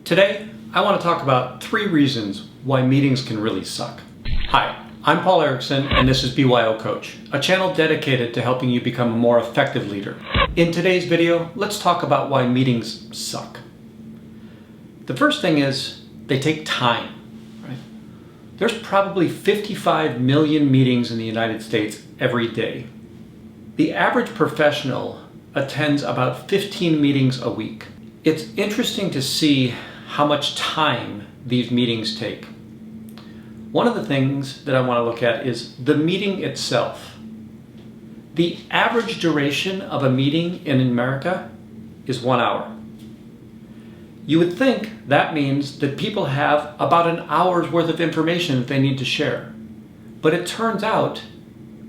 Today, I want to talk about 3 reasons why meetings can really suck. Hi, I'm Paul Erickson, and this is BYO Coach, a channel dedicated to helping you become a more effective leader. In today's video, let's talk about why meetings suck. The first thing is they take time, right? There's probably 55 million meetings in the United States every day. The average professional attends about 15 meetings a week. It's interesting to see how much time these meetings take. One of the things that I want to look at is the meeting itself. The average duration of a meeting in America is 1 hour. You would think that means that people have about an hour's worth of information that they need to share. But it turns out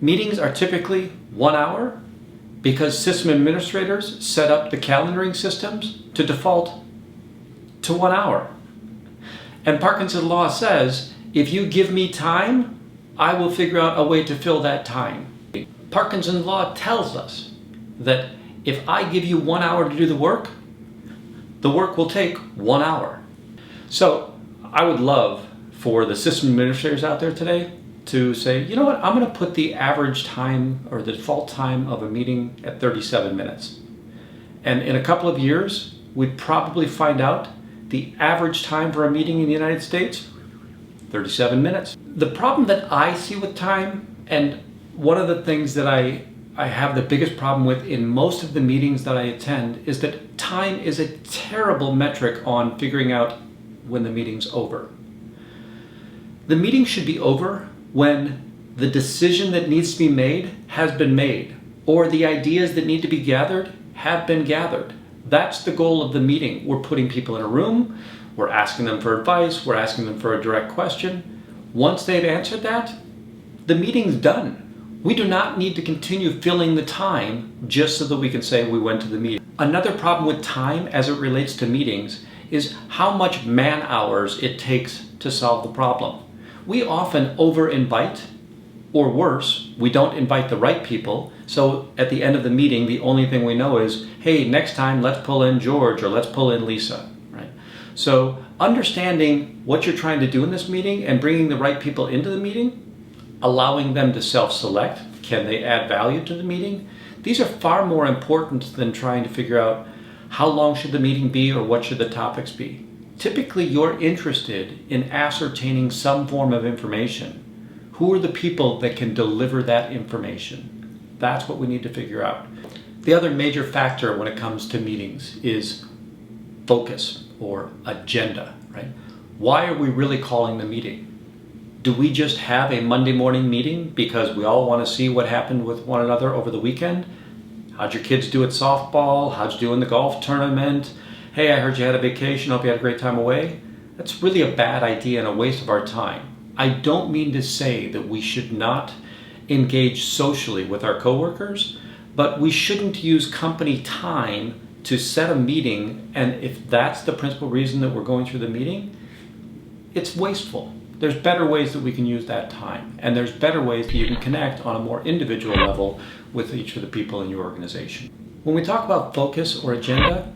meetings are typically 1 hour because system administrators set up the calendaring systems to default to 1 hour. And Parkinson's law says, if you give me time, I will figure out a way to fill that time. Parkinson's law tells us that if I give you 1 hour to do the work will take 1 hour. So I would love for the system administrators out there today to say, you know what, I'm going to put the average time or the default time of a meeting at 37 minutes. And in a couple of years, we'd probably find out the average time for a meeting in the United States, 37 minutes. The problem that I see with time, and one of the things that I have the biggest problem with in most of the meetings that I attend, is that time is a terrible metric on figuring out when the meeting's over. The meeting should be over when the decision that needs to be made has been made, or the ideas that need to be gathered have been gathered. That's the goal of the meeting. We're putting people in a room, we're asking them for advice, we're asking them for a direct question. Once they've answered that, the meeting's done. We do not need to continue filling the time just so that we can say we went to the meeting. Another problem with time as it relates to meetings is how much man hours it takes to solve the problem. We often over-invite, or worse, we don't invite the right people, so at the end of the meeting, the only thing we know is, hey, next time let's pull in George or let's pull in Lisa, right? So understanding what you're trying to do in this meeting and bringing the right people into the meeting, allowing them to self-select, can they add value to the meeting? These are far more important than trying to figure out how long should the meeting be or what should the topics be. Typically, you're interested in ascertaining some form of information. Who are the people that can deliver that information? That's what we need to figure out. The other major factor when it comes to meetings is focus or agenda, right? Why are we really calling the meeting? Do we just have a Monday morning meeting because we all want to see what happened with one another over the weekend? How'd your kids do at softball? How'd you do in the golf tournament? Hey, I heard you had a vacation. Hope you had a great time away. That's really a bad idea and a waste of our time. I don't mean to say that we should not engage socially with our coworkers, but we shouldn't use company time to set a meeting, and if that's the principal reason that we're going through the meeting, it's wasteful. There's better ways that we can use that time, and there's better ways that you can connect on a more individual level with each of the people in your organization. When we talk about focus or agenda,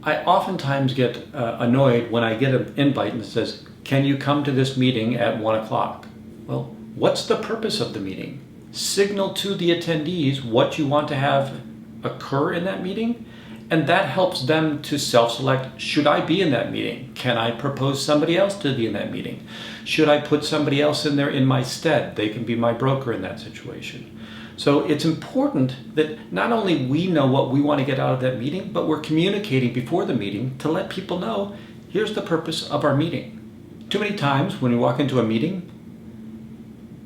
I oftentimes get annoyed when I get an invite and it says, can you come to this meeting at 1 o'clock? Well, what's the purpose of the meeting? Signal to the attendees what you want to have occur in that meeting, and that helps them to self-select, should I be in that meeting? Can I propose somebody else to be in that meeting? Should I put somebody else in there in my stead? They can be my broker in that situation. So it's important that not only we know what we want to get out of that meeting, but we're communicating before the meeting to let people know, here's the purpose of our meeting. Too many times when we walk into a meeting,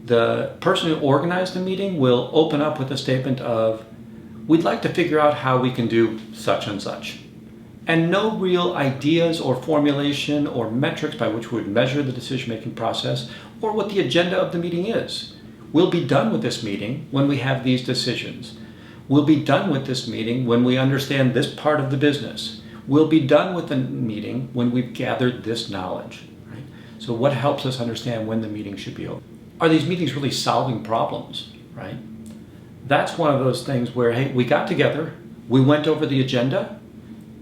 the person who organized the meeting will open up with a statement of, we'd like to figure out how we can do such and such. And no real ideas or formulation or metrics by which we would measure the decision-making process or what the agenda of the meeting is. We'll be done with this meeting when we have these decisions. We'll be done with this meeting when we understand this part of the business. We'll be done with the meeting when we've gathered this knowledge. Right? So what helps us understand when the meeting should be over? Are these meetings really solving problems, right? That's one of those things where, hey, we got together, we went over the agenda,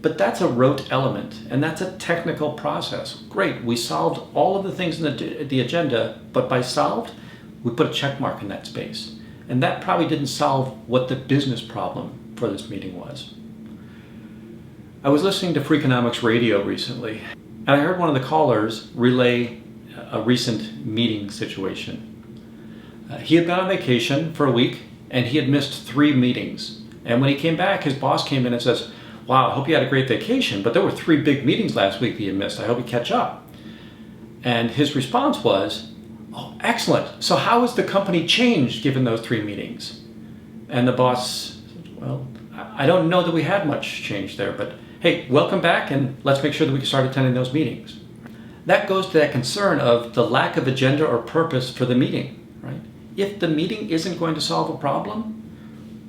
But that's a rote element, and that's a technical process. Great, we solved all of the things in the agenda, but by solved, we put a check mark in that space. And that probably didn't solve what the business problem for this meeting was. I was listening to Freakonomics Radio recently, and I heard one of the callers relay a recent meeting situation. He had been on vacation for a week, and he had missed 3 meetings. And when he came back, his boss came in and says, "Wow, I hope you had a great vacation, but there were 3 big meetings last week that you missed. I hope you catch up." And his response was, "Oh, excellent. So how has the company changed given those 3 meetings?" And the boss said, "Well, I don't know that we had much change there, but hey, welcome back, and let's make sure that we can start attending those meetings." That goes to that concern of the lack of agenda or purpose for the meeting, right? If the meeting isn't going to solve a problem,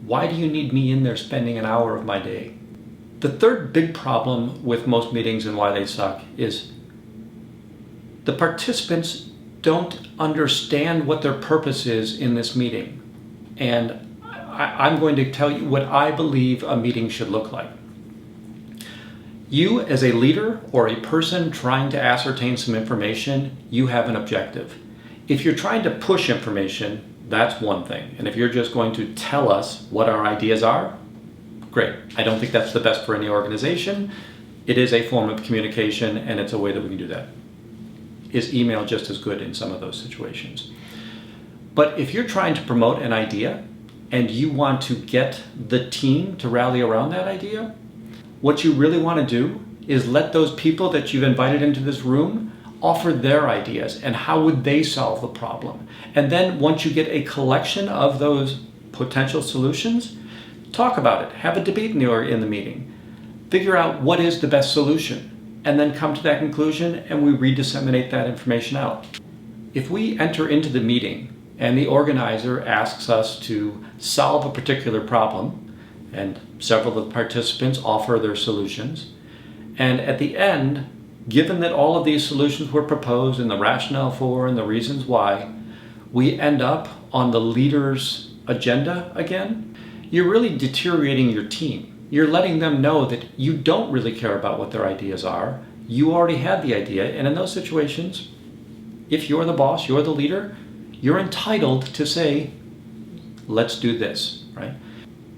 why do you need me in there spending an hour of my day? The third big problem with most meetings and why they suck is the participants don't understand what their purpose is in this meeting. And I'm going to tell you what I believe a meeting should look like. You, as a leader or a person trying to ascertain some information, you have an objective. If you're trying to push information, that's one thing. And if you're just going to tell us what our ideas are, great. I don't think that's the best for any organization. It is a form of communication, and it's a way that we can do that. Is email just as good in some of those situations? But if you're trying to promote an idea and you want to get the team to rally around that idea, what you really want to do is let those people that you've invited into this room offer their ideas and how would they solve the problem. And then once you get a collection of those potential solutions, talk about it, have a debate in the meeting, figure out what is the best solution, and then come to that conclusion and we redisseminate that information out. If we enter into the meeting and the organizer asks us to solve a particular problem, and several of the participants offer their solutions, and at the end, given that all of these solutions were proposed and the rationale for and the reasons why, we end up on the leader's agenda again, you're really deteriorating your team. You're letting them know that you don't really care about what their ideas are. You already had the idea, and in those situations, if you're the boss, you're the leader, you're entitled to say, let's do this, right?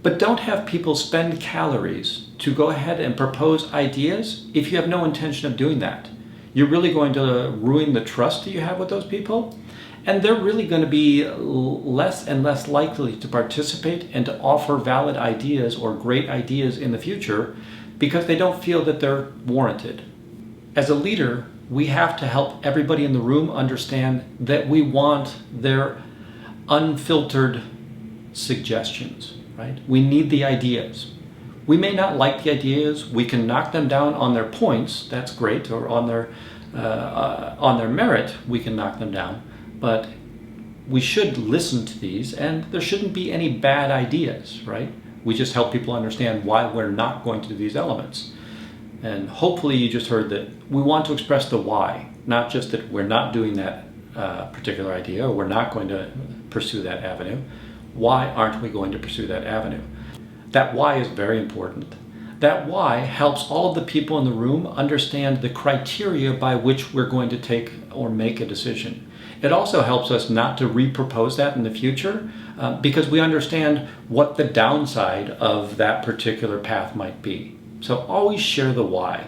But don't have people spend calories to go ahead and propose ideas if you have no intention of doing that. You're really going to ruin the trust that you have with those people, and they're really going to be less and less likely to participate and to offer valid ideas or great ideas in the future because they don't feel that they're warranted. As a leader, we have to help everybody in the room understand that we want their unfiltered suggestions. Right? We need the ideas. We may not like the ideas. We can knock them down on their points. That's great. Or on their merit, we can knock them down. But we should listen to these, and there shouldn't be any bad ideas, right? We just help people understand why we're not going to do these elements. And hopefully you just heard that we want to express the why, not just that we're not doing that particular idea or we're not going to pursue that avenue. Why aren't we going to pursue that avenue? That why is very important. That why helps all of the people in the room understand the criteria by which we're going to take or make a decision. It also helps us not to repropose that in the future because we understand what the downside of that particular path might be. So always share the why.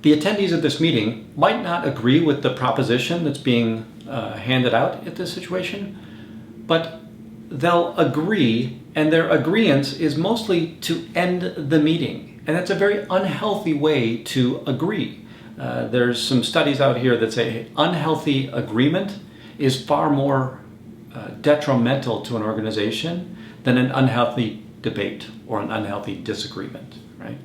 The attendees of this meeting might not agree with the proposition that's being handed out at this situation, but they'll agree, and their agreeance is mostly to end the meeting. And that's a very unhealthy way to agree. There's some studies out here that say unhealthy agreement is far more detrimental to an organization than an unhealthy debate or an unhealthy disagreement, right?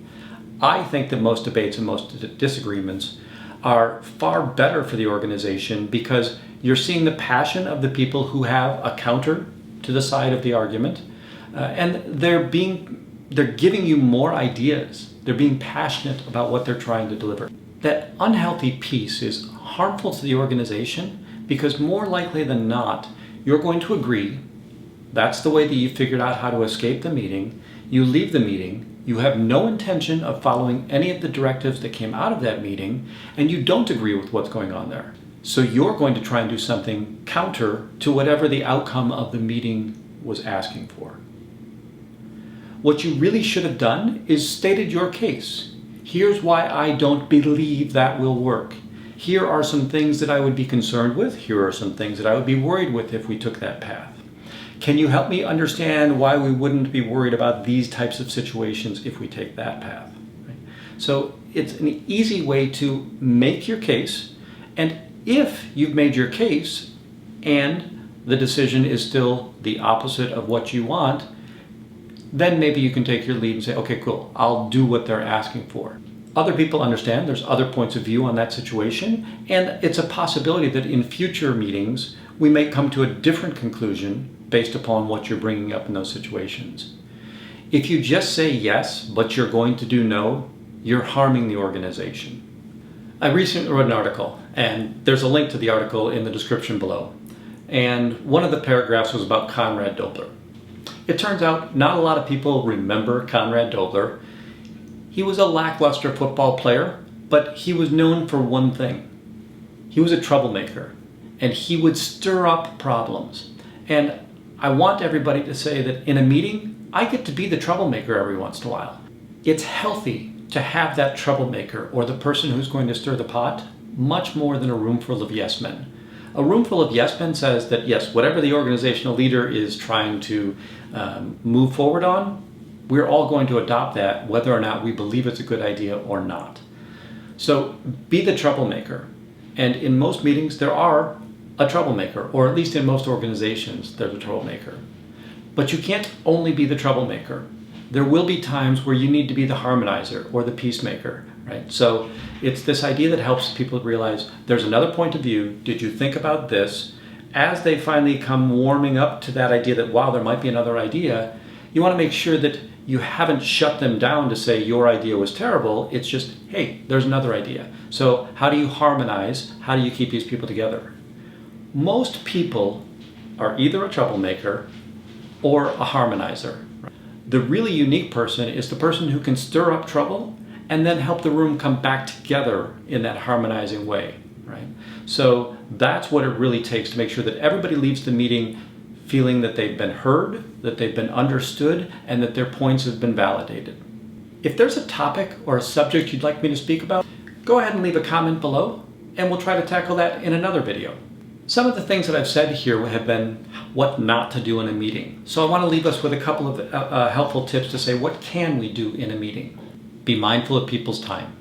I think that most debates and most disagreements are far better for the organization because you're seeing the passion of the people who have a counter to the side of the argument, and they're giving you more ideas. They're being passionate about what they're trying to deliver. That unhealthy piece is harmful to the organization because more likely than not, you're going to agree. That's the way that you figured out how to escape the meeting. You leave the meeting, you have no intention of following any of the directives that came out of that meeting, and you don't agree with what's going on there. So you're going to try and do something counter to whatever the outcome of the meeting was asking for. What you really should have done is stated your case. Here's why I don't believe that will work. Here are some things that I would be concerned with. Here are some things that I would be worried with if we took that path. Can you help me understand why we wouldn't be worried about these types of situations if we take that path? Right? So it's an easy way to make your case, and if you've made your case and the decision is still the opposite of what you want, then maybe you can take your lead and say, okay, cool, I'll do what they're asking for. Other people understand there's other points of view on that situation, and it's a possibility that in future meetings we may come to a different conclusion based upon what you're bringing up in those situations. If you just say yes, but you're going to do no, you're harming the organization. I recently wrote an article, and there's a link to the article in the description below. And one of the paragraphs was about Conrad Dobler. It turns out not a lot of people remember Conrad Dobler. He was a lackluster football player, but he was known for one thing. He was a troublemaker, and he would stir up problems. And I want everybody to say that in a meeting, I get to be the troublemaker every once in a while. It's healthy to have that troublemaker or the person who's going to stir the pot much more than a room full of yes men. A room full of yes men says that yes, whatever the organizational leader is trying to move forward on, we're all going to adopt that whether or not we believe it's a good idea or not. So be the troublemaker. And in most meetings there are a troublemaker, or at least in most organizations there's a troublemaker. But you can't only be the troublemaker. There will be times where you need to be the harmonizer or the peacemaker, right? So it's this idea that helps people realize there's another point of view. Did you think about this? As they finally come warming up to that idea that, wow, there might be another idea, you want to make sure that you haven't shut them down to say your idea was terrible. It's just, hey, there's another idea. So how do you harmonize? How do you keep these people together? Most people are either a troublemaker or a harmonizer. The really unique person is the person who can stir up trouble and then help the room come back together in that harmonizing way, right? So that's what it really takes to make sure that everybody leaves the meeting feeling that they've been heard, that they've been understood, and that their points have been validated. If there's a topic or a subject you'd like me to speak about, go ahead and leave a comment below, and we'll try to tackle that in another video. Some of the things that I've said here have been what not to do in a meeting. So I want to leave us with a couple of helpful tips to say what can we do in a meeting. Be mindful of people's time.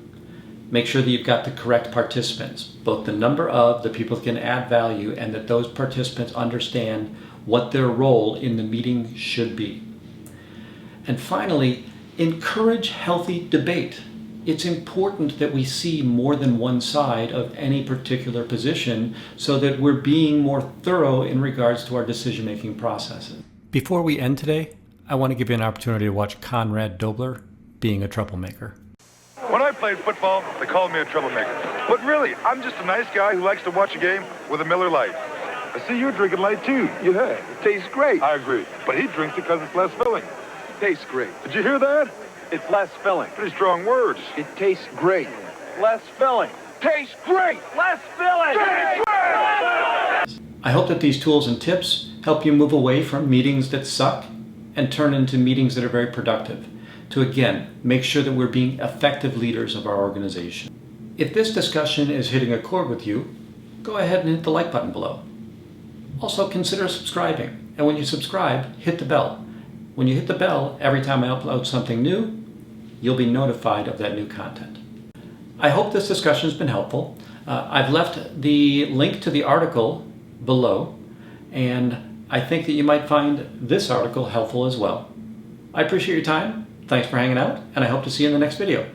Make sure that you've got the correct participants, both the number of the people that can add value and that those participants understand what their role in the meeting should be. And finally, encourage healthy debate. It's important that we see more than one side of any particular position so that we're being more thorough in regards to our decision-making processes. Before we end today, I want to give you an opportunity to watch Conrad Dobler being a troublemaker. When I played football, they called me a troublemaker. But really, I'm just a nice guy who likes to watch a game with a Miller Lite. I see you're drinking light too. Yeah, it tastes great. I agree. But he drinks it because it's less filling. Tastes great. Did you hear that? It's less filling. Pretty strong words. It tastes great. Less filling. Tastes great. Less filling. Tastes great. I hope that these tools and tips help you move away from meetings that suck and turn into meetings that are very productive. To again, make sure that we're being effective leaders of our organization. If this discussion is hitting a chord with you, go ahead and hit the like button below. Also consider subscribing, and when you subscribe, hit the bell. When you hit the bell, every time I upload something new, you'll be notified of that new content. I hope this discussion has been helpful. I've left the link to the article below, and I think that you might find this article helpful as well. I appreciate your time. Thanks for hanging out, and I hope to see you in the next video.